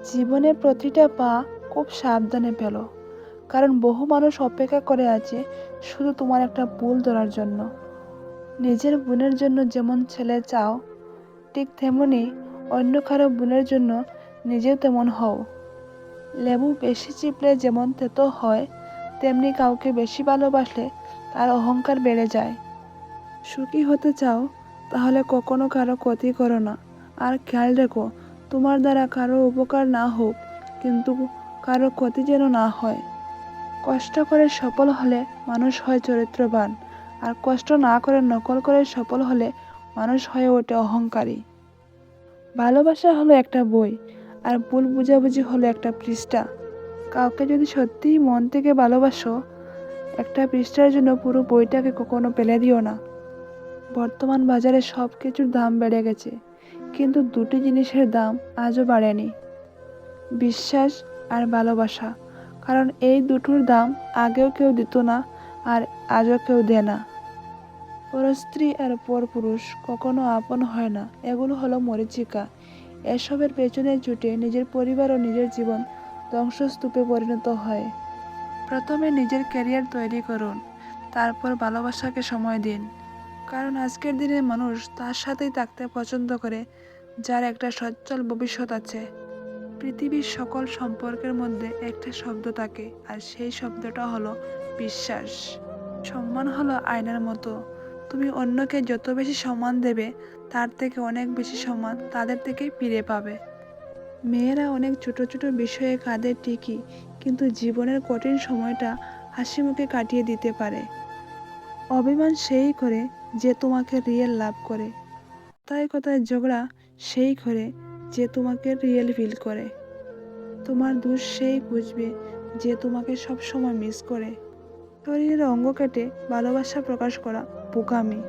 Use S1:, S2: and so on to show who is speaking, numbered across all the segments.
S1: জীবনের প্রতিটা পা খুব সাবধানে ফেলো, কারণ বহু মানুষ অপেক্ষা করে আছে শুধু তোমার একটা ভুল ধরার জন্য। নিজের বোনের জন্য যেমন ছেলে চাও, ঠিক তেমনি অন্য কারো বোনের জন্য নিজেও তেমন হও। লেবু বেশি চিপলে যেমন তেতো হয়, তেমনি কাউকে বেশি ভালোবাসলে তার অহংকার বেড়ে যায়। সুখী হতে চাও, তাহলে কখনো কারো ক্ষতি করো না। আর খেয়াল রেখো, তোমার দ্বারা কারো উপকার না হোক, কিন্তু কারো ক্ষতি যেন না হয়। কষ্ট করে সফল হলে মানুষ হয় চরিত্রবান, আর কষ্ট না করে নকল করে সফল হলে মানুষ হয়ে ওঠে অহংকারী। ভালোবাসা হলো একটা বই, আর ভুল বুঝাবুঝি হলো একটা পৃষ্ঠা। কাউকে যদি সত্যিই মন থেকে ভালোবাসো, একটা পৃষ্ঠার জন্য পুরো বইটাকে কখনো ফেলে দিও না। বর্তমান বাজারে সব কিছুর দাম বেড়ে গেছে, কিন্তু দুটি জিনিসের দাম আজও বাড়েনি: বিশ্বাস আর ভালোবাসা। কারণ এই দুটোর দাম আগেও কেউ দিত না, আর আজও কেউ দেয় না। পরস্ত্রী আর পরপুরুষ কখনো আপন হয় না, এগুলো হলো মরীচিকা। এসবের পেছনে ছুটে নিজের পরিবার ও নিজের জীবন ধ্বংসস্তূপে পরিণত হয়। প্রথমে নিজের ক্যারিয়ার তৈরি করুন, তারপর ভালোবাসাকে সময় দিন। কারণ আজকের দিনে মানুষ তার সাথেই থাকতে পছন্দ করে যার একটা সচ্ছল ভবিষ্যৎ আছে। পৃথিবীর সকল সম্পর্কের মধ্যে একটা শব্দ থাকে, আর সেই শব্দটা হলো বিশ্বাস। সম্মান হলো আয়নার মতো, তুমি অন্যকে যত বেশি সম্মান দেবে, তার থেকে অনেক বেশি সম্মান তাদের থেকেই ফিরে পাবে। মেয়েরা অনেক ছোট ছোট বিষয়ে কাঁদে ঠিকই, কিন্তু জীবনের কঠিন সময়টা হাসি মুখে কাটিয়ে দিতে পারে। অভিমান সেই করে যে তোমাকে রিয়েল লাভ করে। কথায় কথায় ঝগড়া সেই করে যে তোমাকে রিয়েল ফিল করে। তোমার দোষ সেই খুঁজবে যে তোমাকে সব সময় মিস করে। শরীরের অঙ্গ কেটে ভালোবাসা প্রকাশ করা বোকামি।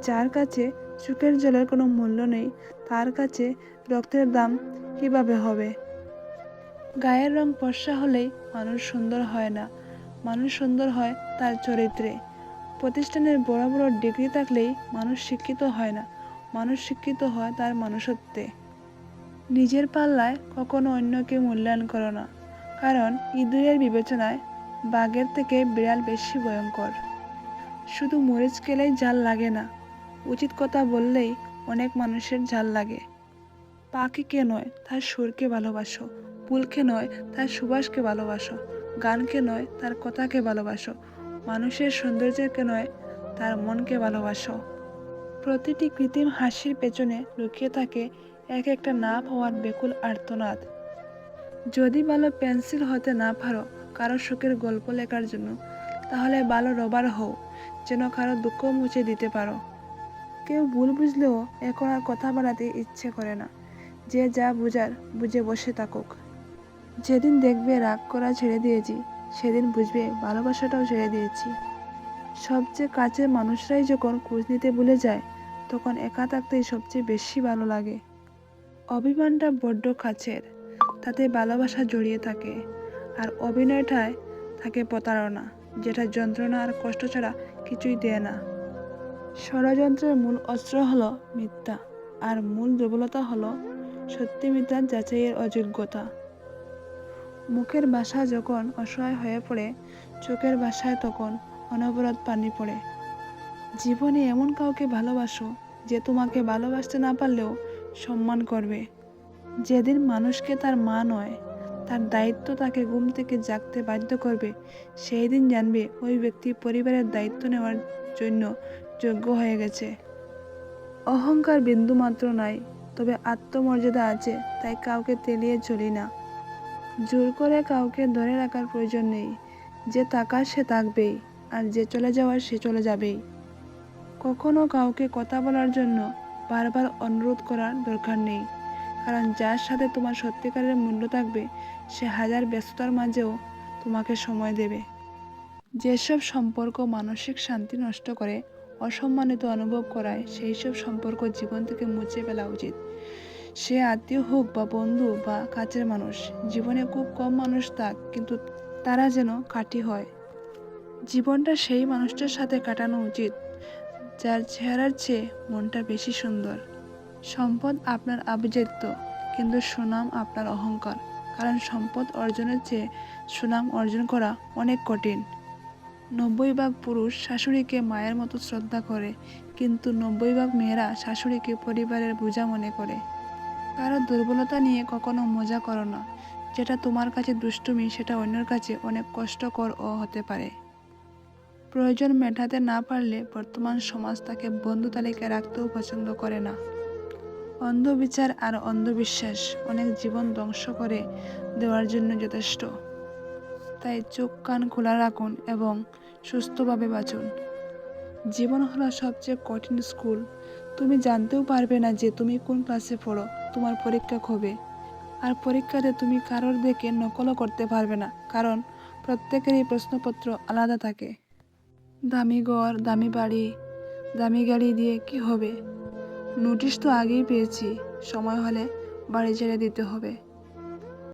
S1: যার কাছে চোখের জলের কোনো মূল্য নেই, তার কাছে রক্তের দাম কিভাবে হবে? গায়ের রং ফর্সা হলেই মানুষ সুন্দর হয় না, মানুষ সুন্দর হয় তার চরিত্রে। প্রতিষ্ঠানের বড় বড় ডিগ্রি থাকলেই মানুষ শিক্ষিত হয় না, মানুষ শিক্ষিত হয় তার মনুষ্যত্বে। নিজের পাল্লায় কখনো অন্যকে মূল্যায়ন করো না, কারণ ইঁদুরের বিবেচনায় বাঘের থেকে বিড়াল বেশি ভয়ঙ্কর। শুধু মরিচ খেলেই ঝাল লাগে না, উচিত কথা বললেই অনেক মানুষের ঝাল লাগে। পাখিকে নয়, তার সুরকে ভালোবাসো। ফুলকে নয়, তার সুবাসকে ভালোবাসো। গানকে নয়, তার কথাকে ভালোবাসো। মানুষের সৌন্দর্যকে নয়, তার মনকে ভালোবাসো। প্রতিটি কৃত্রিম হাসির পেছনে লুকিয়ে থাকে এক একটা না পাওয়ার বেকুল আর্তনাদ। যদি ভালো পেন্সিল হতে না পারো কারো সুখের গল্প লেখার জন্য, তাহলে ভালো রবার হও, যেন কারো দুঃখ মুছে দিতে পারো। কেউ ভুল বুঝলেও এখন আর কথা বাড়াতে ইচ্ছে করে না। যে যা বুঝার বুঝে বসে থাকুক। যেদিন দেখবে রাগ করা ছেড়ে দিয়েছি, সেদিন বুঝবে ভালোবাসাটাও ছেড়ে দিয়েছি। সবচেয়ে কাছের মানুষরাই যখন খোঁজ নিতে ভুলে যায়, তখন একা থাকতেই সবচেয়ে বেশি ভালো লাগে। অভিমানটা বড্ড কাছের, তাতে ভালোবাসা জড়িয়ে থাকে। আর অভিনয়টায় থাকে প্রতারণা, যেটা যন্ত্রণা আর কষ্ট ছাড়া কিছুই দেয় না। ষড়যন্ত্রের মূল অস্ত্র হলো মিথ্যা, আর মূল দুর্বলতা হলো সত্যি মিথ্যা যাচাইয়ের অযোগ্যতা। মুখের ভাষা যখন অসহায় হয়ে পড়ে, চোখের ভাষায় তখন অনবরত পানি পড়ে। জীবনে এমন কাউকে ভালোবাসো যে তোমাকে ভালোবাসতে না পারলেও সম্মান করবে। যেদিন মানুষকে তার মা নয়, তার দায়িত্ব তাকে ঘুম থেকে জাগতে বাধ্য করবে, সেই দিন জানবে ওই ব্যক্তি পরিবারের দায়িত্ব নেওয়ার জন্য যোগ্য হয়ে গেছে। অহংকার বিন্দুমাত্র নাই, তবে আত্মমর্যাদা আছে, তাই কাউকে তেলিয়ে চলি না। জোর করে কাউকে ধরে রাখার প্রয়োজন নেই। যে থাকার সে থাকবেই, আর যে চলে যাওয়ার সে চলে যাবেই। কখনো কাউকে কথা বলার জন্য বারবার অনুরোধ করার দরকার নেই, কারণ যার সাথে তোমার সত্যিকারের মূল্য থাকবে, সে হাজার ব্যস্ততার মাঝেও তোমাকে সময় দেবে। যেসব সম্পর্ক মানসিক শান্তি নষ্ট করে, অসম্মানিত অনুভব করায়, সেই সব সম্পর্ক জীবন থেকে মুছে ফেলা উচিত। সে আত্মীয় হোক বা বন্ধু বা কাছের মানুষ। জীবনে খুব কম মানুষ থাক, কিন্তু তারা যেন খাঁটি হয়। জীবনটা সেই মানুষটার সাথে কাটানো উচিত যার চেহারার চেয়ে মনটা বেশি সুন্দর। সম্পদ আপনার আভিজাত্য, কিন্তু সুনাম আপনার অহংকার। কারণ সম্পদ অর্জনের চেয়ে সুনাম অর্জন করা অনেক কঠিন। 90 ভাগ পুরুষ শাশুড়িকে মায়ের মতো শ্রদ্ধা করে, কিন্তু 90 ভাগ মেয়েরা শাশুড়িকে পরিবারের বোঝা মনে করে। কারো দুর্বলতা নিয়ে কখনো মজা করো না। যেটা তোমার কাছে দুষ্টুমি, সেটা অন্যের কাছে অনেক কষ্টকরও হতে পারে। প্রয়োজন মেটাতে না পারলে বর্তমান সমাজ তাকে বন্ধু তালিকায় রাখতেও পছন্দ করে না। অন্ধবিচার আর অন্ধবিশ্বাস অনেক জীবন ধ্বংস করে দেওয়ার জন্য যথেষ্ট। তাই চোখ কান খোলা রাখুন এবং সুস্থভাবে বাঁচুন। জীবন হলো সবচেয়ে কঠিন স্কুল। তুমি জানতেও পারবে না যে তুমি কোন ক্লাসে পড়ো। তোমার পরীক্ষা কবে, আর পরীক্ষাতে তুমি কারোর দেখে নকলও করতে পারবে না, কারণ প্রত্যেকেরই প্রশ্নপত্র আলাদা থাকে। দামি ঘর, দামি বাড়ি, দামি গাড়ি দিয়ে কি হবে? নোটিশ তো আগেই পেয়েছি, সময় হলে বাড়ি ছেড়ে দিতে হবে।